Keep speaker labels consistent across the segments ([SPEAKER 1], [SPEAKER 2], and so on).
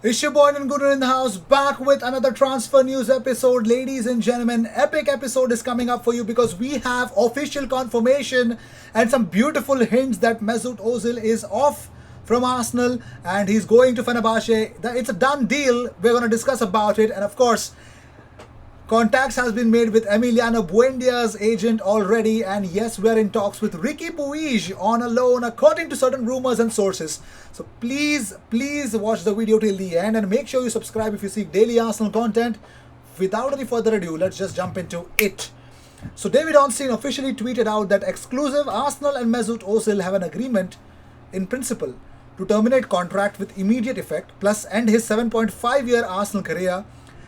[SPEAKER 1] It's your boy Nguner in the house, back with another transfer news episode. Ladies and gentlemen, epic episode is coming up for you because we have official confirmation and some beautiful hints that Mesut Özil is off from Arsenal and he's going to Fenerbahçe. It's a done deal. We're going to discuss about it, and of course, contacts has been made with Emiliano Buendia's agent already, and yes, we are in talks with Riqui Puig on a loan according to certain rumors and sources. So please watch the video till the end and make sure you subscribe if you seek daily Arsenal content. Without any further ado, let's just jump into it. So David Ornstein officially tweeted out that exclusive Arsenal and Mesut Özil have an agreement in principle to terminate contract with immediate effect plus end his 7.5-year Arsenal career.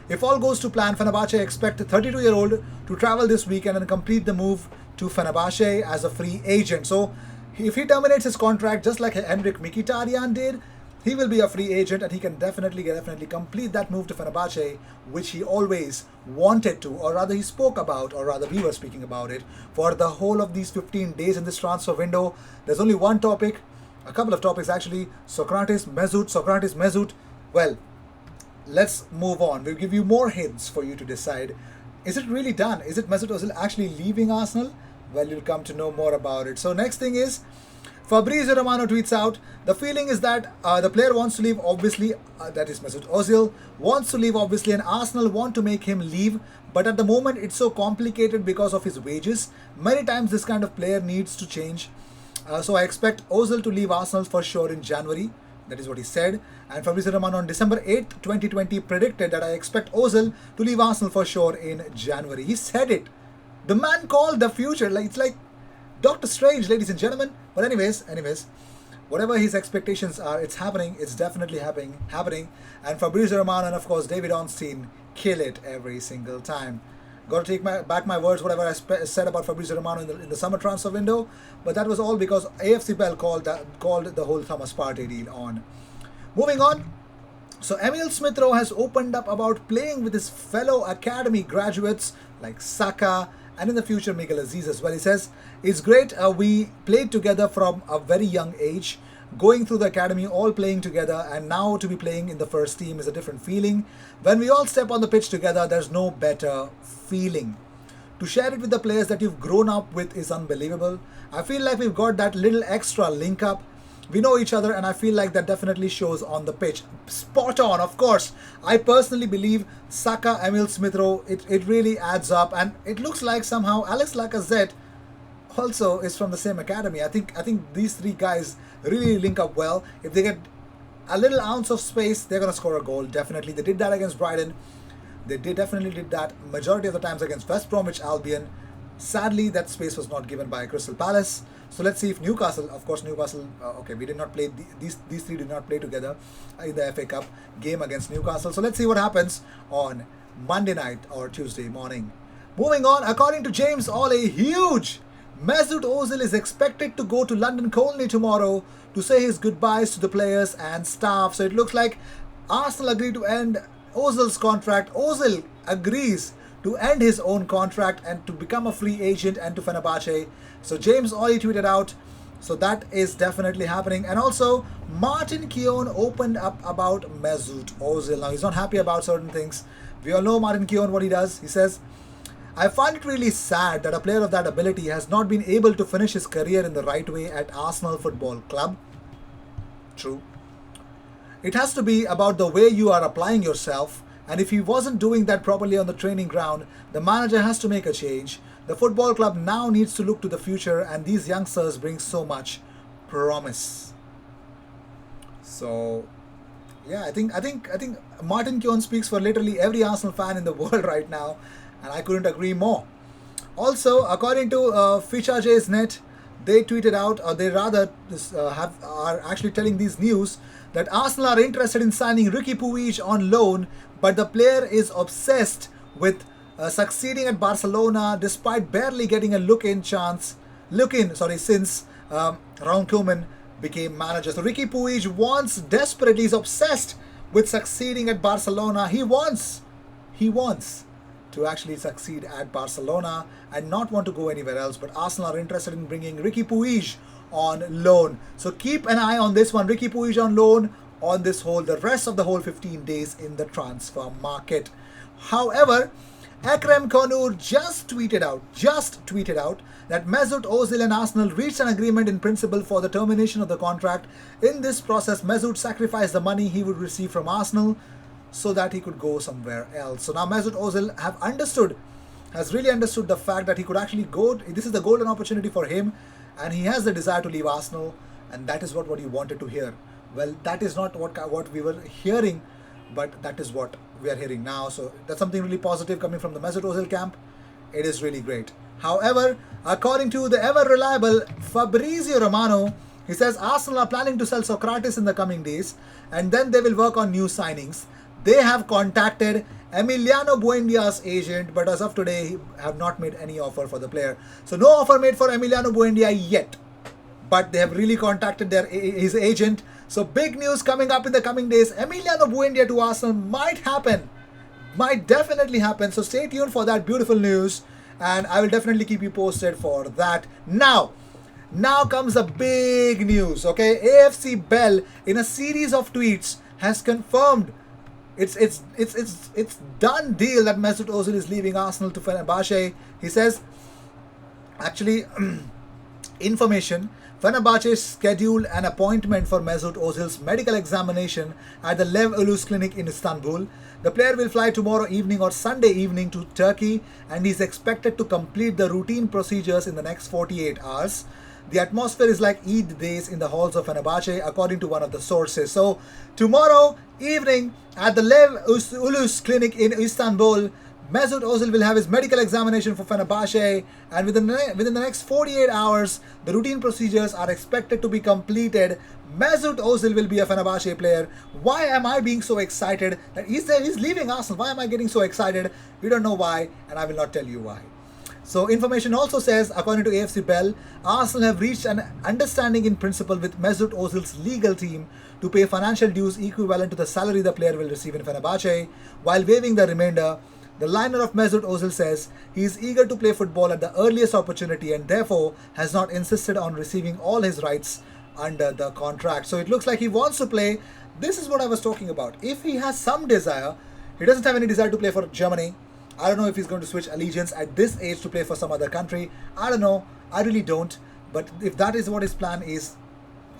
[SPEAKER 1] If all goes to plan, Fenerbahçe expect the 32-year-old to travel this weekend and complete the move to Fenerbahçe as a free agent. So, if he terminates his contract just like Henrik Mkhitaryan did, he will be a free agent and he can definitely complete that move to Fenerbahçe, which he always wanted to, or rather he spoke about, or rather we were speaking about it for the whole of these 15 days in this transfer window. There's only one topic, a couple of topics actually: Socrates, Mesut. Well, let's move on. We'll give you more hints for you to decide. Is it really done? Is it Mesut Özil actually leaving Arsenal? Well, you'll come to know more about it. So next thing is, Fabrizio Romano tweets out, the feeling is that the player wants to leave, obviously, that is Mesut Özil, wants to leave obviously, and Arsenal want to make him leave. But at the moment, it's so complicated because of his wages. Many times this kind of player needs to change. So I expect Özil to leave Arsenal for sure in January. That is what he said. And Fabrizio Romano on December 8th, 2020 predicted that I expect Özil to leave Arsenal for sure in January. He said it. The man called the future. It's like Doctor Strange, ladies and gentlemen. But anyways, whatever his expectations are, it's happening. It's definitely happening. And Fabrizio Romano and of course David Ornstein kill it every single time. Got to take back my words, whatever I said about Fabrizio Romano in the summer transfer window, but that was all because AFC Bell called the whole Thomas Partey deal on. Moving on, so Emil Smith Rowe has opened up about playing with his fellow academy graduates like Saka and in the future Miguel Aziz as well. He says, it's great, we played together from a very young age, going through the academy, all playing together, and now to be playing in the first team is a different feeling. When we all step on the pitch together, there's no better feeling. To share it with the players that you've grown up with is unbelievable. I feel like we've got that little extra link up. We know each other, and I feel like that definitely shows on the pitch. Spot on, of course. I personally believe Saka, Emil Smith Rowe, it really adds up, and it looks like somehow Alex Lacazette also is from the same academy. I think these three guys really link up well. If they get a little ounce of space, they're gonna score a goal. Definitely, they did that against Brighton. They definitely did that majority of the times against West Bromwich Albion. Sadly, that space was not given by Crystal Palace. So let's see if Newcastle, of course, okay, we did not play, these three did not play together in the FA Cup game against Newcastle. So let's see what happens on Monday night or Tuesday morning. Moving on, according to James Ollie, huge! Mesut Özil is expected to go to London Colney tomorrow to say his goodbyes to the players and staff. So it looks like Arsenal agreed to end Özil's contract. Özil agrees to end his own contract and to become a free agent and to Fenerbahçe. So James Ollie tweeted out, so that is definitely happening. And also, Martin Keown opened up about Mesut Özil. Now, he's not happy about certain things. We all know Martin Keown, what he does. He says, I find it really sad that a player of that ability has not been able to finish his career in the right way at Arsenal Football Club. True. It has to be about the way you are applying yourself, and if he wasn't doing that properly on the training ground, the manager has to make a change. The football club now needs to look to the future, and these youngsters bring so much promise. So, yeah, I think Martin Keown speaks for literally every Arsenal fan in the world right now, and I couldn't agree more. Also, according to Fichajes Net, they tweeted out, or they rather are actually telling these news that Arsenal are interested in signing Riqui Puig on loan, but the player is obsessed with succeeding at Barcelona despite barely getting a look-in since Ron Koeman became manager. So Riqui Puig wants desperately, he's obsessed with succeeding at Barcelona. He wants to actually succeed at Barcelona and not want to go anywhere else. But Arsenal are interested in bringing Riqui Puig on loan. So keep an eye on this one. Riqui Puig on loan on the rest of the whole 15 days in the transfer market. However, Ekrem Konur just tweeted out that Mesut Özil and Arsenal reached an agreement in principle for the termination of the contract. In this process, Mesut sacrificed the money he would receive from Arsenal so that he could go somewhere else. So now Mesut Özil has really understood the fact that he could actually go. This is the golden opportunity for him, and he has the desire to leave Arsenal, and that is what you wanted to hear. Well, that is not what we were hearing, but that is what we are hearing now. So that's something really positive coming from the Mesut Özil camp. It is really great. However, according to the ever reliable Fabrizio Romano, he says Arsenal are planning to sell Socrates in the coming days, and then they will work on new signings. They have contacted Emiliano Buendia's agent, but as of today have not made any offer for the player. So no offer made for Emiliano Buendia yet, but they have really contacted his agent. So big news coming up in the coming days. Emiliano Buendia to Arsenal might definitely happen. So stay tuned for that beautiful news, and I will definitely keep you posted for that. Now comes the big news. Okay, AFC Bell in a series of tweets has confirmed it's done deal that Mesut Özil is leaving Arsenal to Fenerbahçe. He says, actually, information. Fenerbahçe scheduled an appointment for Mesut Özil's medical examination at the Lev Ulus clinic in Istanbul. The player will fly tomorrow evening or Sunday evening to Turkey, and is expected to complete the routine procedures in the next 48 hours. The atmosphere is like Eid days in the halls of Fenerbahçe, according to one of the sources. So, tomorrow evening at the Lev Ulus clinic in Istanbul, Mesut Özil will have his medical examination for Fenerbahçe, and within the next 48 hours, the routine procedures are expected to be completed. Mesut Özil will be a Fenerbahçe player. Why am I being so excited that he's leaving Arsenal? Why am I getting so excited? We don't know why, and I will not tell you why. So information also says, according to AFC Bell, Arsenal have reached an understanding in principle with Mesut Ozil's legal team to pay financial dues equivalent to the salary the player will receive in Fenerbahçe, while waiving the remainder. The liner of Mesut Özil says he is eager to play football at the earliest opportunity, and therefore has not insisted on receiving all his rights under the contract. So it looks like he wants to play. This is what I was talking about. If he has some desire, he doesn't have any desire to play for Germany. I don't know if he's going to switch allegiance at this age to play for some other country. I don't know. I really don't. But if that is what his plan is,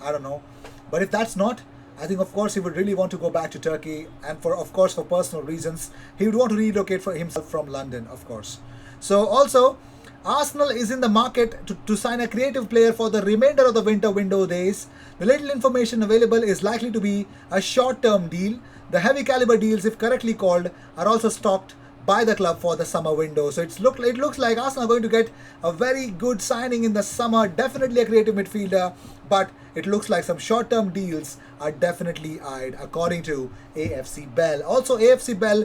[SPEAKER 1] I don't know. But if that's not, I think of course he would really want to go back to Turkey, and for personal reasons, he would want to relocate for himself from London, of course. So also, Arsenal is in the market to sign a creative player for the remainder of the winter window days. The little information available is likely to be a short-term deal. The heavy caliber deals, if correctly called, are also stocked by the club for the summer window. So it looks like Arsenal are going to get a very good signing in the summer. Definitely a creative midfielder, but it looks like some short-term deals are definitely eyed, according to AFC Bell. Also, AFC Bell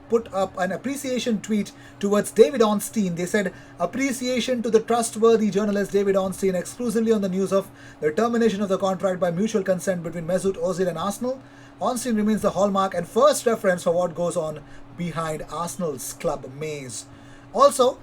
[SPEAKER 1] put up an appreciation tweet towards David Ornstein. They said, appreciation to the trustworthy journalist David Ornstein exclusively on the news of the termination of the contract by mutual consent between Mesut Özil and Arsenal. Ornstein remains the hallmark and first reference for what goes on behind Arsenal's club maze. Also,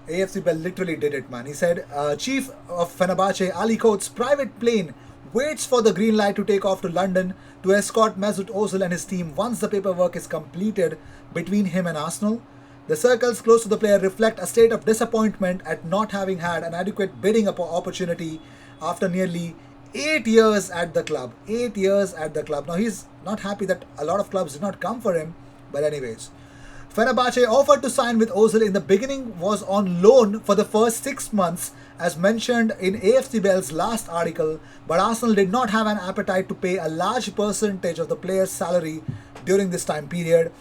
[SPEAKER 1] AFC Bell literally did it, man. He said, Chief of Fenerbahçe Ali Koç's private plane waits for the green light to take off to London to escort Mesut Özil and his team once the paperwork is completed between him and Arsenal. The circles close to the player reflect a state of disappointment at not having had an adequate bidding opportunity after nearly 8 years at the club. 8 years at the club. Now he's not happy that a lot of clubs did not come for him, but anyways. Fenerbahçe offered to sign with Özil in the beginning was on loan for the first 6 months, as mentioned in AFC Bell's last article, but Arsenal did not have an appetite to pay a large percentage of the player's salary during this time period.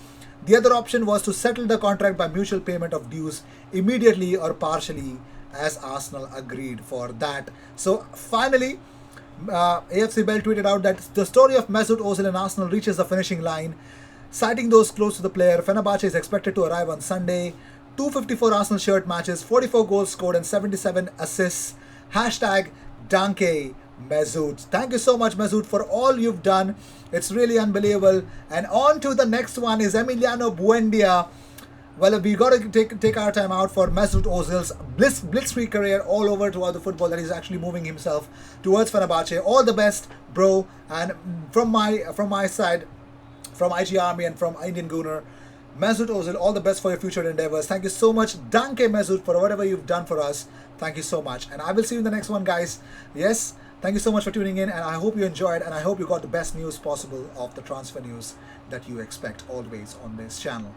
[SPEAKER 1] The other option was to settle the contract by mutual payment of dues immediately or partially, as Arsenal agreed for that. So finally, AFC Bell tweeted out that the story of Mesut Özil and Arsenal reaches the finishing line. Citing those close to the player, Fenerbahçe is expected to arrive on Sunday. 254 Arsenal shirt matches, 44 goals scored and 77 assists. Hashtag Danke Mesut. Thank you so much, Mesut, for all you've done. It's really unbelievable. And on to the next one is Emiliano Buendia. Well, we got to take our time out for Mesut Ozil's blitzkrieg career all over throughout the football, that he's actually moving himself towards Fenerbahçe. All the best, bro. And from my side, from IG Army and from Indian Gooner, Mesut Ozil, all the best for your future endeavors. Thank you so much, Danke Mesut, for whatever you've done for us. Thank you so much. And I will see you in the next one, guys. Yes, thank you so much for tuning in, and I hope you enjoyed, and I hope you got the best news possible of the transfer news that you expect always on this channel.